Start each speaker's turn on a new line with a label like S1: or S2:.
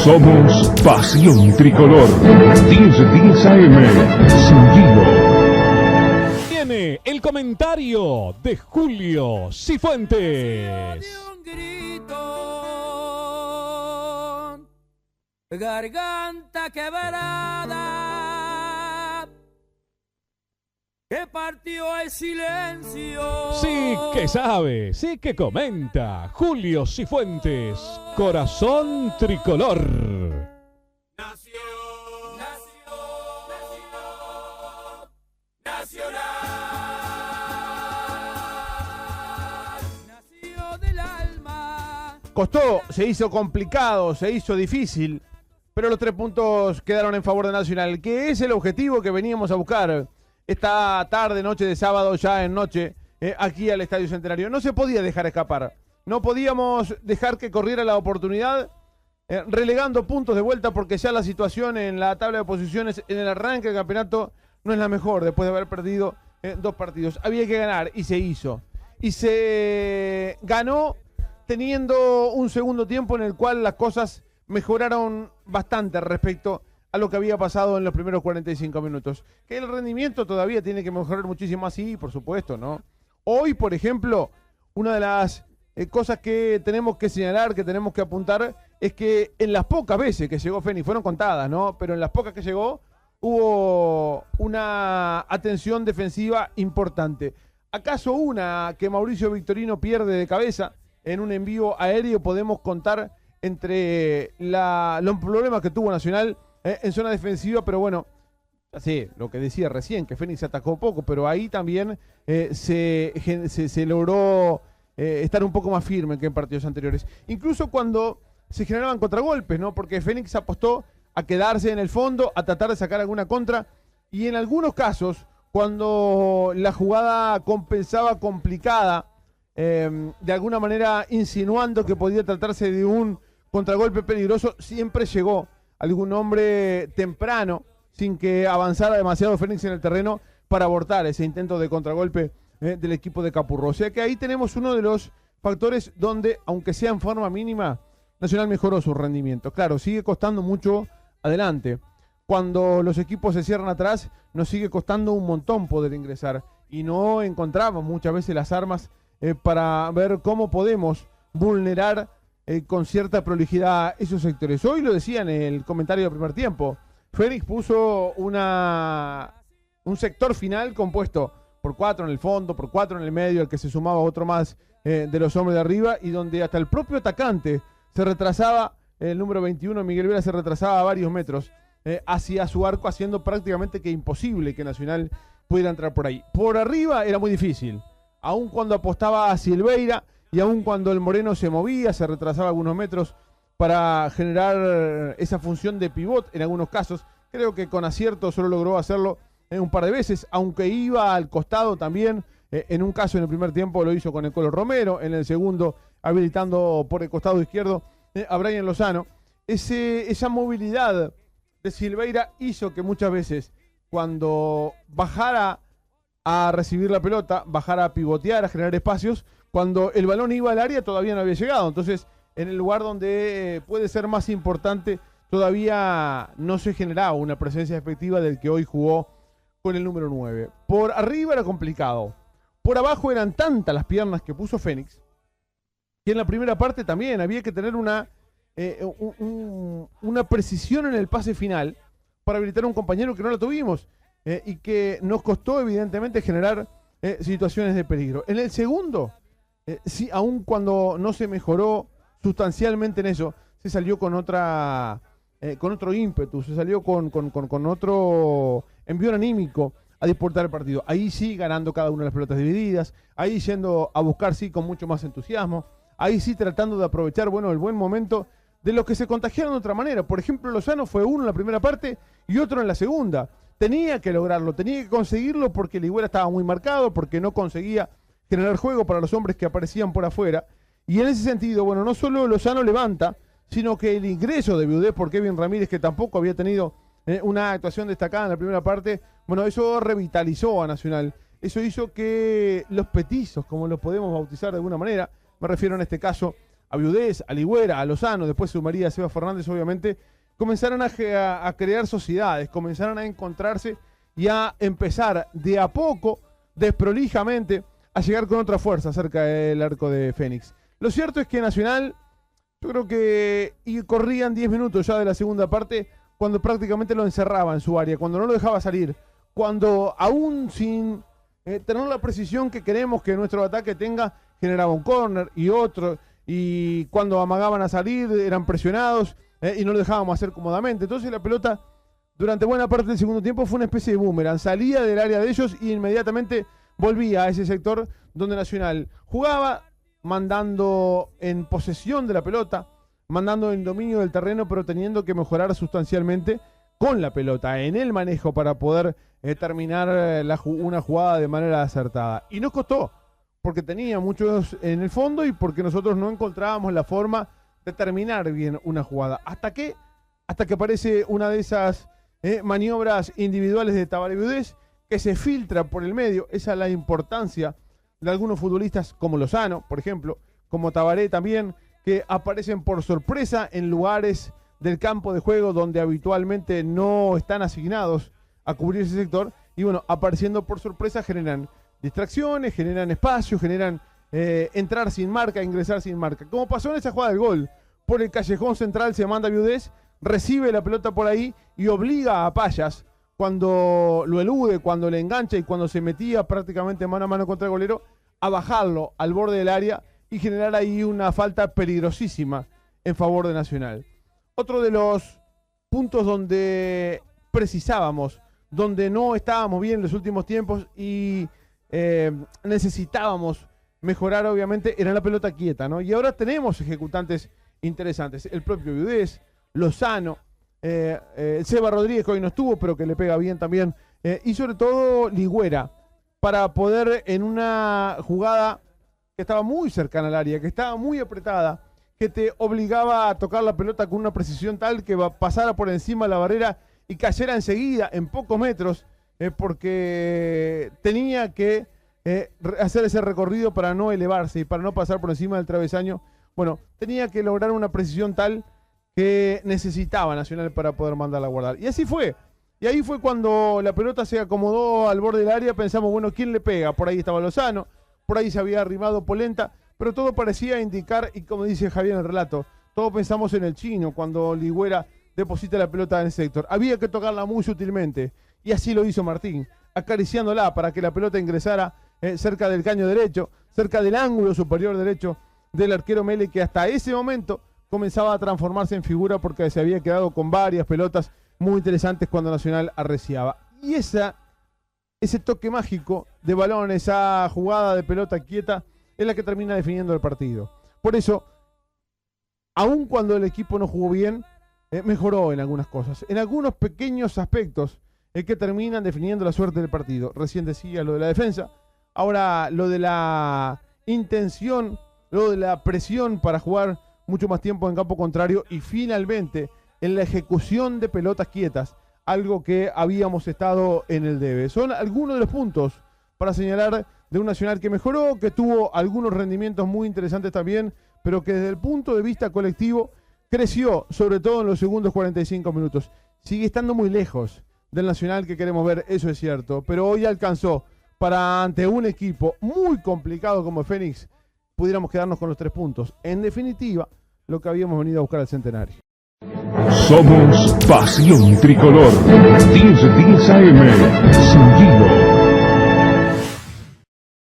S1: Somos Pasión Tricolor. 1010 AM. Sin hilo.
S2: Viene el comentario de Julio Cifuentes.
S3: Garganta quebrada, que partió el silencio.
S2: Sí que sabe, sí que comenta. Julio Cifuentes, Corazón Tricolor.
S3: Nació nacional. Nació del alma.
S4: Costó, se hizo complicado, se hizo difícil, pero los 3 puntos quedaron en favor de Nacional, que es el objetivo que veníamos a buscar esta tarde, noche de sábado, ya en noche, aquí al Estadio Centenario. No se podía dejar escapar, no podíamos dejar que corriera la oportunidad, relegando puntos de vuelta, porque ya la situación en la tabla de posiciones en el arranque del campeonato no es la mejor, después de haber perdido 2 partidos. Había que ganar, y se hizo. Y se ganó teniendo un segundo tiempo en el cual las cosas mejoraron bastante respecto a lo que había pasado en los primeros 45 minutos. Que el rendimiento todavía tiene que mejorar muchísimo más, sí, por supuesto, ¿no? Hoy, por ejemplo, una de las cosas que tenemos que señalar, que tenemos que apuntar, es que en las pocas veces que llegó Fénix, fueron contadas, ¿no? Pero en las pocas que llegó, hubo una atención defensiva importante. ¿Acaso una que Mauricio Victorino pierde de cabeza en un envío aéreo? Podemos contar entre los problemas que tuvo Nacional en zona defensiva, pero bueno, sí, lo que decía recién, que Fénix atacó poco, pero ahí también se logró estar un poco más firme que en partidos anteriores. Incluso cuando se generaban contragolpes, ¿no? Porque Fénix apostó a quedarse en el fondo, a tratar de sacar alguna contra, y en algunos casos, cuando la jugada compensaba complicada, de alguna manera insinuando que podía tratarse de un contragolpe peligroso, siempre llegó algún hombre temprano, sin que avanzara demasiado Fénix en el terreno, para abortar ese intento de contragolpe del equipo de Capurro. O sea que ahí tenemos uno de los factores donde, aunque sea en forma mínima, Nacional mejoró su rendimiento. Claro, sigue costando mucho adelante. Cuando los equipos se cierran atrás, nos sigue costando un montón poder ingresar, y no encontramos muchas veces las armas para ver cómo podemos vulnerar con cierta prolijidad esos sectores. Hoy lo decía en el comentario del primer tiempo, Fénix puso un sector final compuesto por 4 en el fondo, por 4 en el medio, al que se sumaba otro más de los hombres de arriba, y donde hasta el propio atacante se retrasaba, el número 21, Miguel Vera, se retrasaba a varios metros hacia su arco, haciendo prácticamente que imposible que Nacional pudiera entrar por ahí. Por arriba era muy difícil, aun cuando apostaba a Silveira, y aun cuando el Moreno se movía, se retrasaba algunos metros para generar esa función de pivot en algunos casos. Creo que con acierto solo logró hacerlo un par de veces, aunque iba al costado también. En un caso en el primer tiempo lo hizo con el Colo Romero, en el segundo habilitando por el costado izquierdo a Brian Lozano. Esa movilidad de Silveira hizo que muchas veces, cuando bajara a recibir la pelota, bajara a pivotear, a generar espacios, cuando el balón iba al área todavía no había llegado. Entonces, en el lugar donde puede ser más importante, todavía no se generaba una presencia efectiva del que hoy jugó con el número 9. Por arriba era complicado. Por abajo eran tantas las piernas que puso Fénix, que en la primera parte también había que tener una precisión en el pase final para habilitar a un compañero que no la tuvimos, y que nos costó evidentemente generar situaciones de peligro. En el segundo, sí, aun cuando no se mejoró sustancialmente en eso, se salió con otro ímpetu, se salió con otro envío anímico a disputar el partido. Ahí sí ganando cada una de las pelotas divididas, ahí yendo a buscar sí con mucho más entusiasmo, ahí sí tratando de aprovechar el buen momento de los que se contagiaron de otra manera. Por ejemplo, Lozano fue uno en la primera parte y otro en la segunda. Tenía que lograrlo, tenía que conseguirlo, porque Ligüera estaba muy marcado, porque no conseguía generar juego para los hombres que aparecían por afuera. Y en ese sentido, no solo Lozano levanta, sino que el ingreso de Viudé por Kevin Ramírez, que tampoco había tenido una actuación destacada en la primera parte, eso revitalizó a Nacional. Eso hizo que los petizos, como los podemos bautizar de alguna manera, me refiero en este caso a Viudés, a Ligüera, a Lozano, después sumaría a Seba Fernández, obviamente, comenzaron a crear sociedades, comenzaron a encontrarse y a empezar de a poco, desprolijamente, a llegar con otra fuerza cerca del arco de Fénix. Lo cierto es que Nacional, yo creo que corrían 10 minutos ya de la segunda parte, cuando prácticamente lo encerraba en su área, cuando no lo dejaba salir, cuando aún sin tener la precisión que queremos que nuestro ataque tenga, generaba un córner y otro, y cuando amagaban a salir eran presionados y no lo dejábamos hacer cómodamente. Entonces la pelota durante buena parte del segundo tiempo fue una especie de boomerang, salía del área de ellos y inmediatamente volvía a ese sector donde Nacional jugaba, mandando en posesión de la pelota, mandando en dominio del terreno, pero teniendo que mejorar sustancialmente con la pelota, en el manejo para poder terminar una jugada de manera acertada. Y nos costó, porque tenía muchos en el fondo y porque nosotros no encontrábamos la forma de terminar bien una jugada. Hasta que aparece una de esas maniobras individuales de Tabaré Viudés, que se filtra por el medio. Esa es la importancia de algunos futbolistas como Lozano, por ejemplo, como Tabaré también, que aparecen por sorpresa en lugares del campo de juego donde habitualmente no están asignados a cubrir ese sector, y bueno, apareciendo por sorpresa generan distracciones, generan espacios, generan entrar sin marca, ingresar sin marca. Como pasó en esa jugada del gol, por el callejón central se manda Viudés, recibe la pelota por ahí y obliga a Payas, cuando lo elude, cuando le engancha y cuando se metía prácticamente mano a mano contra el golero, a bajarlo al borde del área y generar ahí una falta peligrosísima en favor de Nacional. Otro de los puntos donde precisábamos, donde no estábamos bien en los últimos tiempos y necesitábamos mejorar, obviamente, era la pelota quieta, ¿no? Y ahora tenemos ejecutantes interesantes, el propio Viudés, Lozano, Seba Rodríguez, que hoy no estuvo, pero que le pega bien también, y sobre todo Ligüera, para poder en una jugada que estaba muy cercana al área, que estaba muy apretada, que te obligaba a tocar la pelota con una precisión tal que pasara por encima de la barrera y cayera enseguida en pocos metros, porque tenía que hacer ese recorrido para no elevarse y para no pasar por encima del travesaño. Bueno, tenía que lograr una precisión tal que necesitaba Nacional para poder mandarla a guardar. Y así fue. Y ahí fue cuando la pelota se acomodó al borde del área. Pensamos, bueno, ¿quién le pega? Por ahí estaba Lozano, por ahí se había arrimado Polenta, pero todo parecía indicar, y como dice Javier en el relato, todos pensamos en el chino cuando Ligüera deposita la pelota en ese sector. Había que tocarla muy sutilmente, y así lo hizo Martín, acariciándola para que la pelota ingresara cerca del caño derecho, cerca del ángulo superior derecho del arquero Mele, que hasta ese momento comenzaba a transformarse en figura porque se había quedado con varias pelotas muy interesantes cuando Nacional arreciaba. Y ese toque mágico de balón, esa jugada de pelota quieta, es la que termina definiendo el partido. Por eso, aun cuando el equipo no jugó bien, mejoró en algunas cosas, en algunos pequeños aspectos que terminan definiendo la suerte del partido. Recién decía lo de la defensa, ahora lo de la intención, lo de la presión para jugar mucho más tiempo en campo contrario, y finalmente en la ejecución de pelotas quietas, algo que habíamos estado en el debe. Son algunos de los puntos para señalar de un Nacional que mejoró, que tuvo algunos rendimientos muy interesantes también, pero que desde el punto de vista colectivo creció, sobre todo en los segundos 45 minutos. Sigue estando muy lejos del Nacional que queremos ver, eso es cierto, pero hoy alcanzó para, ante un equipo muy complicado como Fénix, pudiéramos quedarnos con los 3 puntos. En definitiva, lo que habíamos venido a buscar al Centenario.
S1: Somos Pasión Tricolor. 10 AM. Sin Gilo.